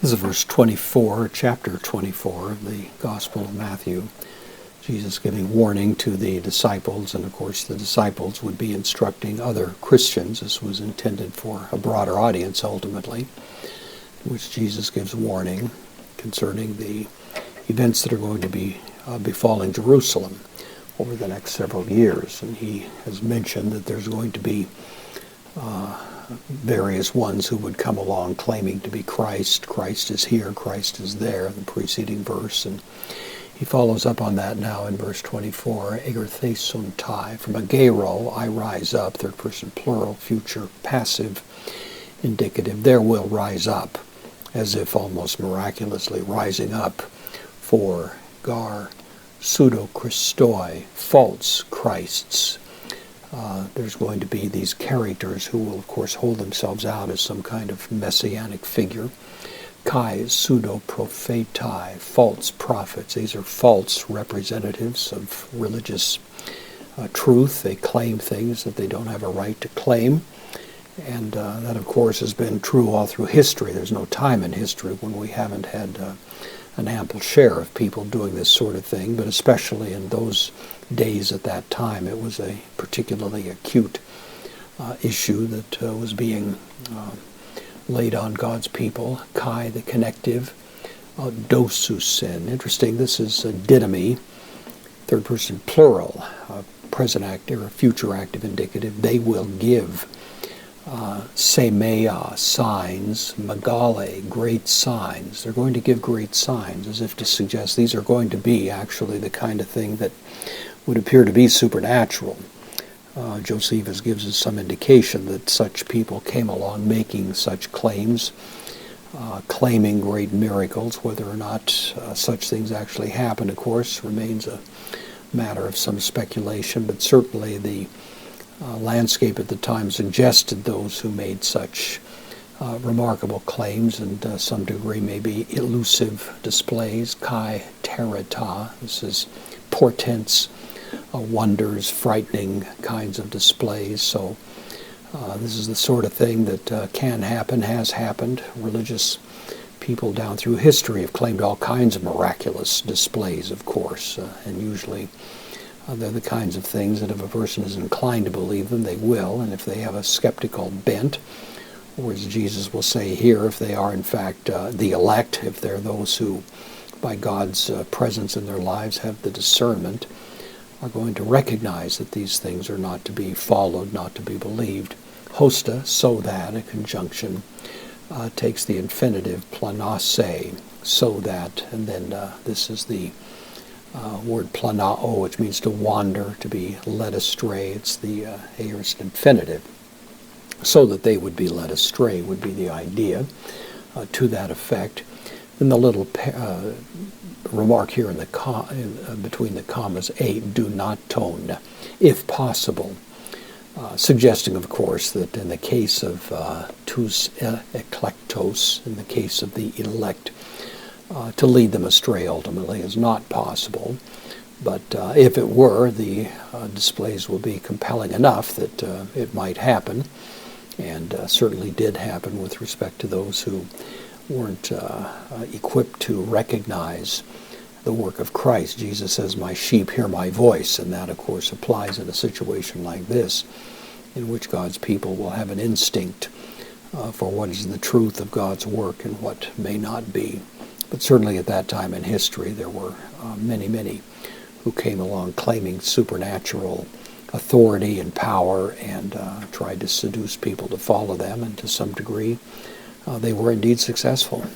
This is verse 24, chapter 24 of the Gospel of Matthew. Jesus giving warning to the disciples, and of course the disciples would be instructing other Christians. This was intended for a broader audience ultimately, in which Jesus gives warning concerning the events that are going to be befalling Jerusalem over the next several years. And he has mentioned that there's going to be various ones who would come along claiming to be Christ. Christ is here, Christ is there, in the preceding verse. And he follows up on that now in verse 24, egerthesuntai, from agero, I rise up, third person plural, future, passive, indicative, there will rise up, as if almost miraculously rising up, for Gore, pseudo-Christoi, false Christs. There's going to be these characters who will, of course, hold themselves out as some kind of messianic figure. Kai, pseudo-prophetai, false prophets. These are false representatives of religious truth. They claim things that they don't have a right to claim. And that, of course, has been true all through history. There's no time in history when we haven't had an ample share of people doing this sort of thing, but especially in those days at that time, it was a particularly acute issue that was being laid on God's people. Kai, the connective, dosusin. Interesting, this is didomi, third person plural, present active or future active indicative. They will give. Semea, signs, megale, great signs. They're going to give great signs, as if to suggest these are going to be actually the kind of thing that would appear to be supernatural. Josephus gives us some indication that such people came along making such claims, claiming great miracles. Whether or not such things actually happened, of course, remains a matter of some speculation, but certainly the landscape at the time suggested those who made such remarkable claims and to some degree maybe elusive displays. Kai terata, this is portents, wonders, frightening kinds of displays. So this is the sort of thing that can happen, has happened. Religious people down through history have claimed all kinds of miraculous displays, of course, and usually they're the kinds of things that if a person is inclined to believe them, they will, and if they have a skeptical bent, or as Jesus will say here, if they are in fact the elect, if they're those who, by God's presence in their lives, have the discernment, are going to recognize that these things are not to be followed, not to be believed. Hosta, so that, a conjunction, takes the infinitive planase, so that, and then this is the word planao, which means to wander, to be led astray. It's the aorist infinitive. So that they would be led astray would be the idea to that effect. Then the little remark here in the between the commas, a do not tone, if possible, suggesting, of course, that in the case of tous eklektos, in the case of the elect, to lead them astray ultimately is not possible. But if it were, the displays will be compelling enough that it might happen, and certainly did happen with respect to those who weren't equipped to recognize the work of Christ. Jesus says, my sheep hear my voice, and that, of course, applies in a situation like this, in which God's people will have an instinct for what is the truth of God's work and what may not be. But certainly at that time in history, there were many, many who came along claiming supernatural authority and power and tried to seduce people to follow them, and to some degree they were indeed successful.